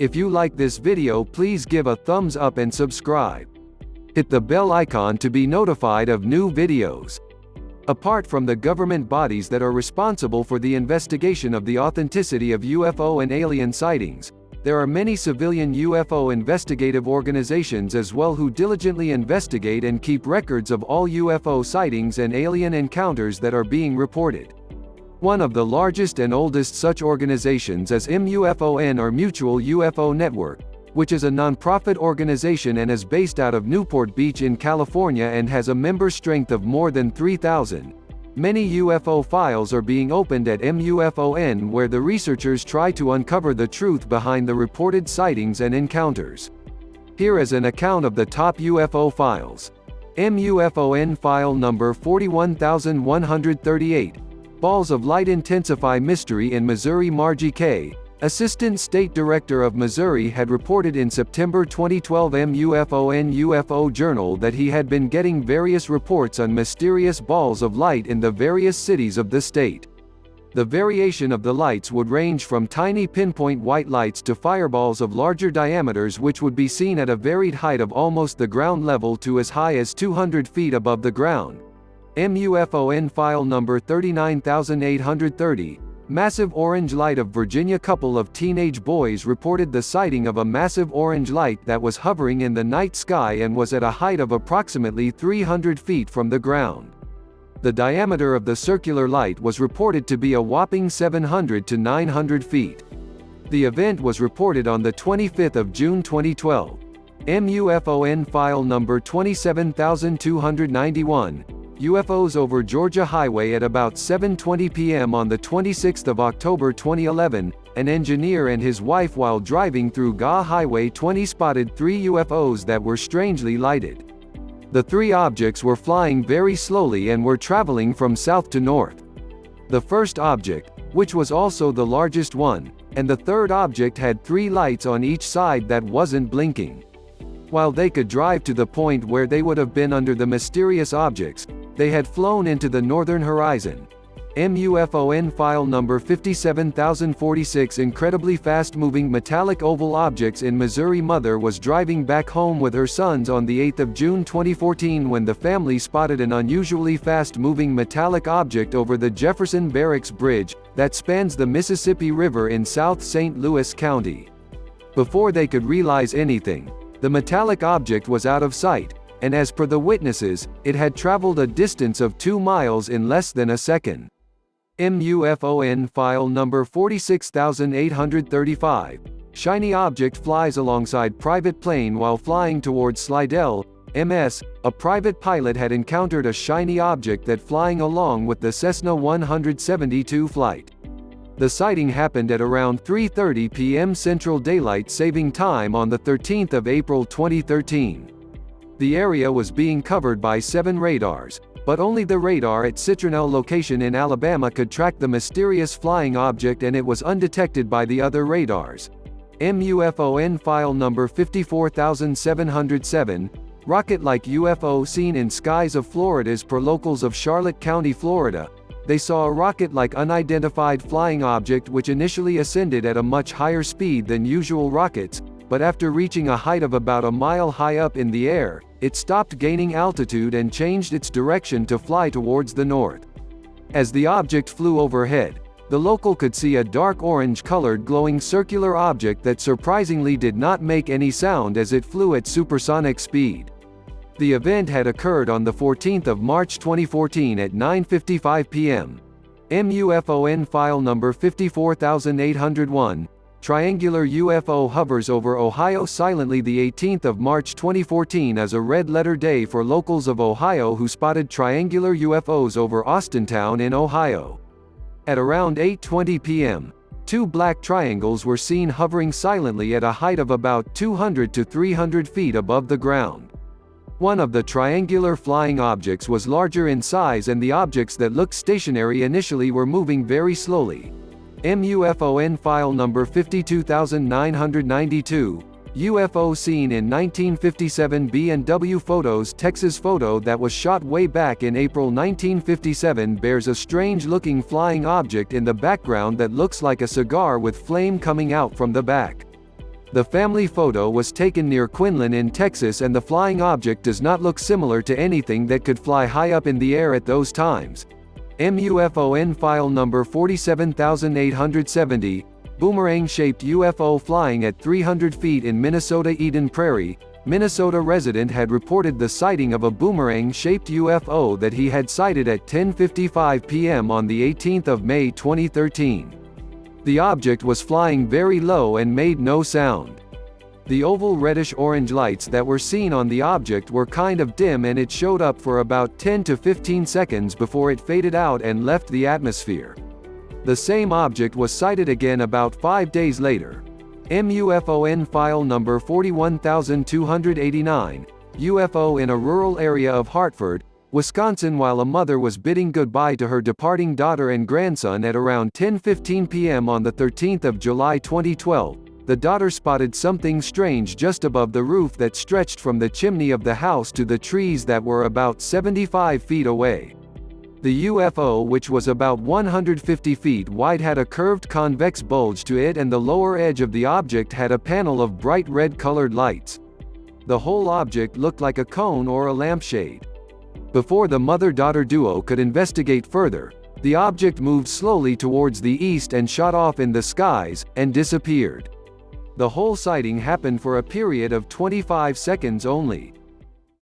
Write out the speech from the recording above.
If you like this video, please give a thumbs up and subscribe. Hit the bell icon to be notified of new videos. Apart from the government bodies that are responsible for the investigation of the authenticity of UFO and alien sightings, there are many civilian UFO investigative organizations as well who diligently investigate and keep records of all UFO sightings and alien encounters that are being reported. One of the largest and oldest such organizations is MUFON, or Mutual UFO Network, which is a non-profit organization and is based out of Newport Beach in California and has a member strength of more than 3,000. Many UFO files are being opened at MUFON, where the researchers try to uncover the truth behind the reported sightings and encounters. Here is an account of the top UFO files. MUFON file number 41138. Balls of Light Intensify Mystery in Missouri. Margie K., Assistant State Director of Missouri, had reported in September 2012 MUFON UFO Journal that he had been getting various reports on mysterious balls of light in the various cities of the state. The variation of the lights would range from tiny pinpoint white lights to fireballs of larger diameters which would be seen at a varied height of almost the ground level to as high as 200 feet above the ground. MUFON file number 39830. Massive orange light of Virginia. Couple of teenage boys reported the sighting of a massive orange light that was hovering in the night sky and was at a height of approximately 300 feet from the ground. The diameter of the circular light was reported to be a whopping 700 to 900 feet. The event was reported on the 25th of June 2012. MUFON file number 27291. UFOs over Georgia Highway. At about 7:20 p.m. on the 26th of October 2011, an engineer and his wife, while driving through GA Highway 20, spotted 3 UFOs that were strangely lighted. The 3 objects were flying very slowly and were traveling from south to north. The first object, which was also the largest one, and the third object had 3 lights on each side that wasn't blinking. While they could drive to the point where they would have been under the mysterious objects, they had flown into the northern horizon. MUFON file number 57046. Incredibly fast-moving metallic oval objects in Missouri. Mother was driving back home with her sons on the 8th of June 2014 when the family spotted an unusually fast-moving metallic object over the Jefferson Barracks Bridge, that spans the Mississippi River in South St. Louis County. Before they could realize anything, the metallic object was out of sight, and as per the witnesses, it had traveled a distance of 2 miles in less than a second. MUFON file number 46835. Shiny object flies alongside private plane while flying towards Slidell, MS. A private pilot had encountered a shiny object that flying along with the Cessna 172 flight. The sighting happened at around 3:30 p.m. Central Daylight Saving Time on the 13th of April 2013. The area was being covered by 7 radars, but only the radar at Citronelle location in Alabama could track the mysterious flying object, and it was undetected by the other radars. MUFON file number 54707. Rocket-like UFO seen in skies of Florida. As per locals of Charlotte County, Florida, they saw a rocket-like unidentified flying object which initially ascended at a much higher speed than usual rockets, but after reaching a height of about a mile high up in the air, it stopped gaining altitude and changed its direction to fly towards the north. As the object flew overhead, the local could see a dark orange-colored glowing circular object that surprisingly did not make any sound as it flew at supersonic speed. The event had occurred on the 14th of March 2014 at 9:55 p.m. MUFON file number 54801. Triangular UFO hovers over Ohio silently. The 18th of March 2014 is a red-letter day for locals of Ohio who spotted triangular UFOs over Austintown in Ohio. At around 8:20 p.m., 2 black triangles were seen hovering silently at a height of about 200 to 300 feet above the ground. One of the triangular flying objects was larger in size, and the objects that looked stationary initially were moving very slowly. MUFON file number 52992. UFO seen in 1957. B&W Photos. Texas photo that was shot way back in April 1957 bears a strange-looking flying object in the background that looks like a cigar with flame coming out from the back. The family photo was taken near Quinlan in Texas, and the flying object does not look similar to anything that could fly high up in the air at those times. MUFON file number 47870, boomerang-shaped UFO flying at 300 feet in Minnesota. Eden Prairie, Minnesota resident had reported the sighting of a boomerang-shaped UFO that he had sighted at 10:55 p.m. on the 18th of May 2013. The object was flying very low and made no sound. The oval reddish-orange lights that were seen on the object were kind of dim, and it showed up for about 10 to 15 seconds before it faded out and left the atmosphere. The same object was sighted again about 5 days later. MUFON file number 41289, UFO in a rural area of Hartford, Wisconsin. While a mother was bidding goodbye to her departing daughter and grandson at around 10:15 p.m. on the 13th of July 2012, the daughter spotted something strange just above the roof that stretched from the chimney of the house to the trees that were about 75 feet away. The UFO, which was about 150 feet wide, had a curved convex bulge to it, and the lower edge of the object had a panel of bright red-colored lights. The whole object looked like a cone or a lampshade. Before the mother-daughter duo could investigate further, the object moved slowly towards the east and shot off in the skies, and disappeared. The whole sighting happened for a period of 25 seconds only.